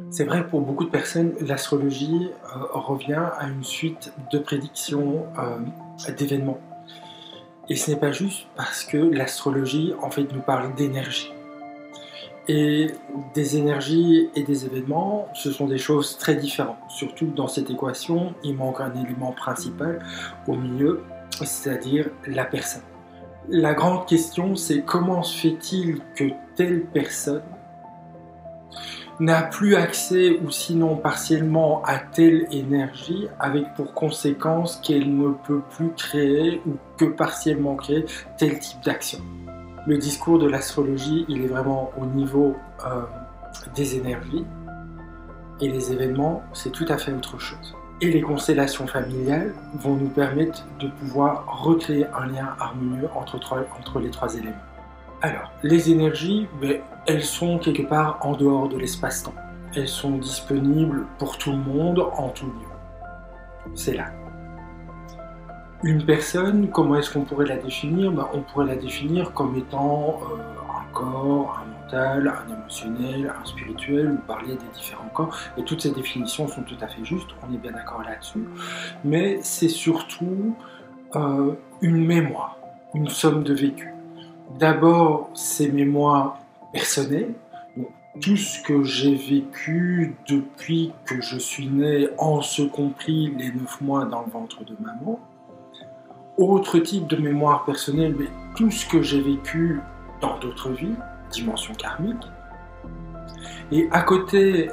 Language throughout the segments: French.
C'est vrai, pour beaucoup de personnes, l'astrologie revient à une suite de prédictions d'événements. Et ce n'est pas juste parce que l'astrologie, en fait, nous parle d'énergie. Et des énergies et des événements, ce sont des choses très différentes. Surtout dans cette équation, il manque un élément principal au milieu, c'est-à-dire la personne. La grande question, c'est comment se fait-il que telle personne n'a plus accès, ou sinon partiellement, à telle énergie, avec pour conséquence qu'elle ne peut plus créer ou que partiellement créer tel type d'action. Le discours de l'astrologie, il est vraiment au niveau des énergies, et les événements, c'est tout à fait autre chose. Et les constellations familiales vont nous permettre de pouvoir recréer un lien harmonieux entre les trois éléments. Alors, les énergies, elles sont quelque part en dehors de l'espace-temps. Elles sont disponibles pour tout le monde, en tout lieu. C'est là. Une personne, comment est-ce qu'on pourrait la définir? On pourrait la définir comme étant un corps, un mental, un émotionnel, un spirituel, ou parler des différents corps. Et toutes ces définitions sont tout à fait justes, on est bien d'accord là-dessus. Mais c'est surtout une mémoire, une somme de vécu. D'abord, ces mémoires personnelles, tout ce que j'ai vécu depuis que je suis né, en ce compris les 9 mois dans le ventre de maman. Autre type de mémoire personnelle, tout ce que j'ai vécu dans d'autres vies, dimension karmique. Et à côté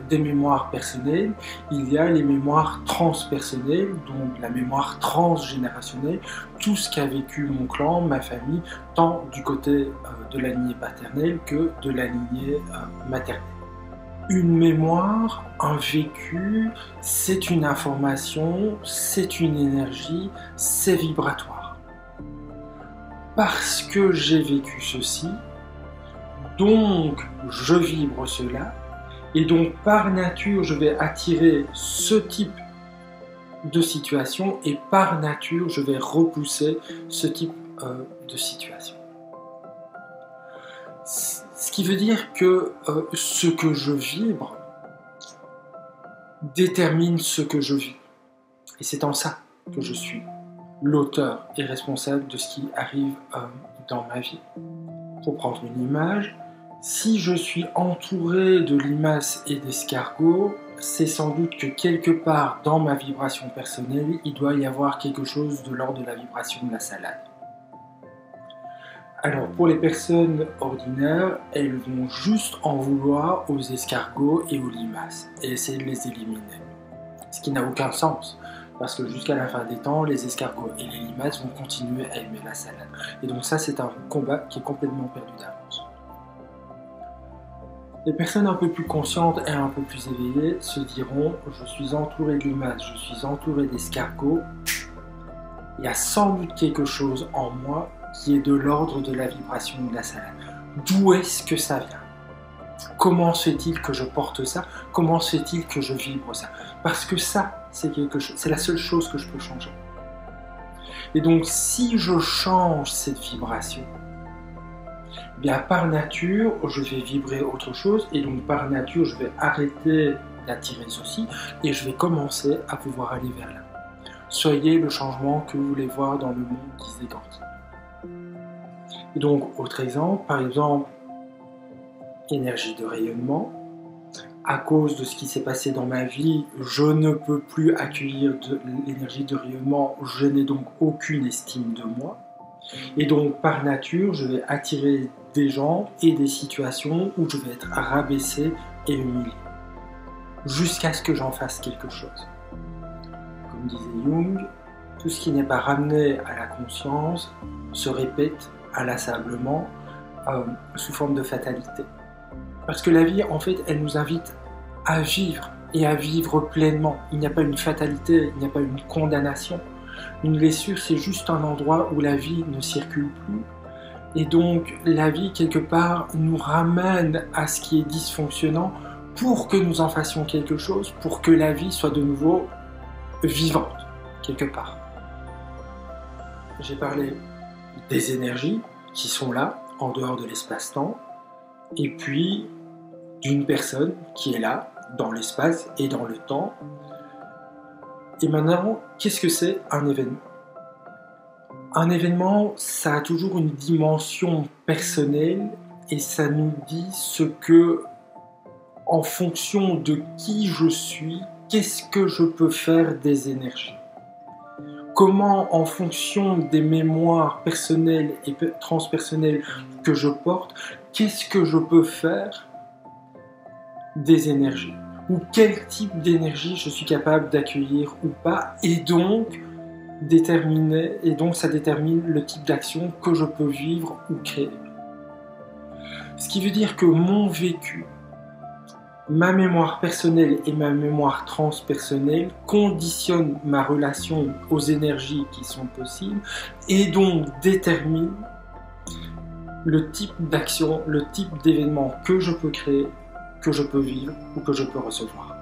des mémoires personnelles, il y a les mémoires transpersonnelles, donc la mémoire transgénérationnelle, tout ce qu'a vécu mon clan, ma famille, tant du côté de la lignée paternelle que de la lignée maternelle. Une mémoire, un vécu, c'est une information, c'est une énergie, c'est vibratoire. Parce que j'ai vécu ceci, donc je vibre cela, et donc par nature je vais attirer ce type de situation, et par nature je vais repousser ce type de situation. Ce qui veut dire que ce que je vibre détermine ce que je vis. Et c'est en ça que je suis l'auteur et responsable de ce qui arrive dans ma vie. Pour prendre une image, si je suis entouré de limaces et d'escargots, c'est sans doute que quelque part dans ma vibration personnelle, il doit y avoir quelque chose de l'ordre de la vibration de la salade. Alors pour les personnes ordinaires, elles vont juste en vouloir aux escargots et aux limaces et essayer de les éliminer. Ce qui n'a aucun sens, parce que jusqu'à la fin des temps, les escargots et les limaces vont continuer à aimer la salade. Et donc ça, c'est un combat qui est complètement perdu d'avance. Les personnes un peu plus conscientes et un peu plus éveillées se diront « Je suis entouré de limaces, je suis entouré d'escargots, il y a sans doute quelque chose en moi qui est de l'ordre de la vibration de la salade. D'où est-ce que ça vient? Comment se fait-il que je porte ça? Comment se fait-il que je vibre ça? Parce que ça, c'est quelque chose, c'est la seule chose que je peux changer. Et donc, si je change cette vibration, bien par nature, je vais vibrer autre chose, et donc par nature, je vais arrêter d'attirer ceci, et je vais commencer à pouvoir aller vers là. Soyez le changement que vous voulez voir dans le monde, disait Gandhi. Et donc, autre exemple, par exemple, énergie de rayonnement. À cause de ce qui s'est passé dans ma vie, je ne peux plus accueillir de l'énergie de rayonnement, je n'ai donc aucune estime de moi. Et donc, par nature, je vais attirer des gens et des situations où je vais être rabaissé et humilié. Jusqu'à ce que j'en fasse quelque chose. Comme disait Jung, tout ce qui n'est pas ramené à la conscience se répète inlassablement sous forme de fatalité. Parce que la vie, en fait, elle nous invite à vivre et à vivre pleinement. Il n'y a pas une fatalité, il n'y a pas une condamnation. Une blessure, c'est juste un endroit où la vie ne circule plus. Et donc, la vie, quelque part, nous ramène à ce qui est dysfonctionnant pour que nous en fassions quelque chose, pour que la vie soit de nouveau vivante, quelque part. J'ai parlé des énergies qui sont là, en dehors de l'espace-temps, et puis d'une personne qui est là, dans l'espace et dans le temps. Et maintenant, qu'est-ce que c'est un événement? Un événement, ça a toujours une dimension personnelle et ça nous dit ce que, en fonction de qui je suis, qu'est-ce que je peux faire des énergies? Comment, en fonction des mémoires personnelles et transpersonnelles que je porte, qu'est-ce que je peux faire des énergies? Ou quel type d'énergie je suis capable d'accueillir ou pas, et donc ça détermine le type d'action que je peux vivre ou créer. Ce qui veut dire que mon vécu, ma mémoire personnelle et ma mémoire transpersonnelle conditionnent ma relation aux énergies qui sont possibles et donc déterminent le type d'action, le type d'événement que je peux créer, que je peux vivre ou que je peux recevoir.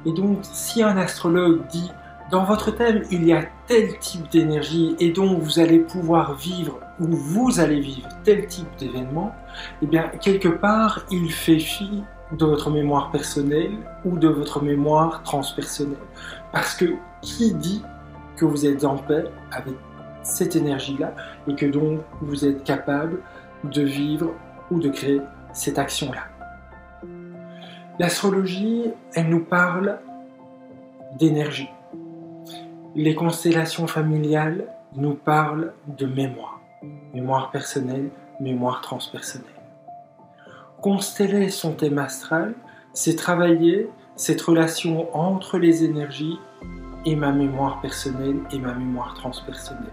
Et donc, si un astrologue dit « dans votre thème, il y a tel type d'énergie et donc vous allez pouvoir vivre ou vous allez vivre tel type d'événement », eh bien, quelque part, il fait fi de votre mémoire personnelle ou de votre mémoire transpersonnelle. Parce que qui dit que vous êtes en paix avec cette énergie-là et que donc vous êtes capable de vivre ou de créer cette action-là? L'astrologie, elle nous parle d'énergie. Les constellations familiales nous parlent de mémoire. Mémoire personnelle, mémoire transpersonnelle. Consteller son thème astral, c'est travailler cette relation entre les énergies et ma mémoire personnelle et ma mémoire transpersonnelle.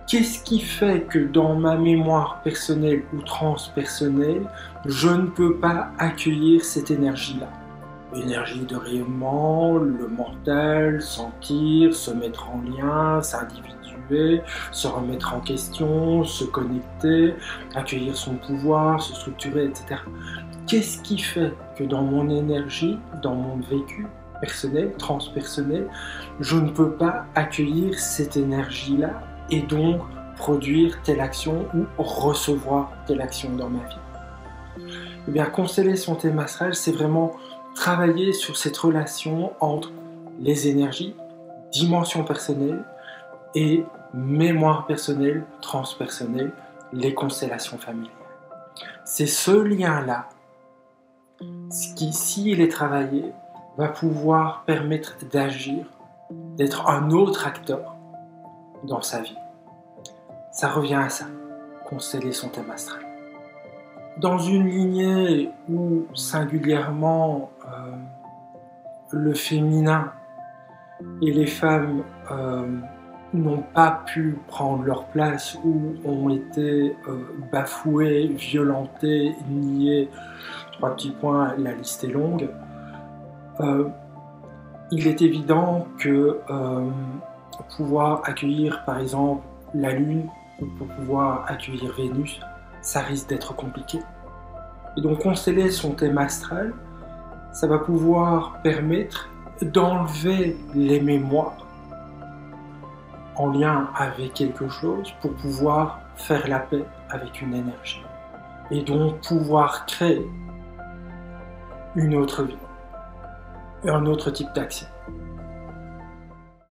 Qu'est-ce qui fait que dans ma mémoire personnelle ou transpersonnelle, je ne peux pas accueillir cette énergie-là? L'énergie de rayonnement, le mental, sentir, se mettre en lien, s'individuer, se remettre en question, se connecter, accueillir son pouvoir, se structurer, etc. Qu'est-ce qui fait que dans mon énergie, dans mon vécu personnel, transpersonnel, je ne peux pas accueillir cette énergie-là et donc produire telle action ou recevoir telle action dans ma vie? Eh bien, consteller son thème astral, c'est vraiment travailler sur cette relation entre les énergies, dimension personnelle et mémoire personnelle, transpersonnelle, les constellations familiales. C'est ce lien-là qui, s'il est travaillé, va pouvoir permettre d'agir, d'être un autre acteur dans sa vie. Ça revient à ça, consteller son thème astral. Dans une lignée où singulièrement le féminin et les femmes n'ont pas pu prendre leur place ou ont été bafouées, violentées, niées, 3 petits points, la liste est longue, il est évident que pouvoir accueillir par exemple la Lune ou pour pouvoir accueillir Vénus, ça risque d'être compliqué. Et donc consteller son thème astral, ça va pouvoir permettre d'enlever les mémoires en lien avec quelque chose pour pouvoir faire la paix avec une énergie. Et donc pouvoir créer une autre vie, un autre type d'action.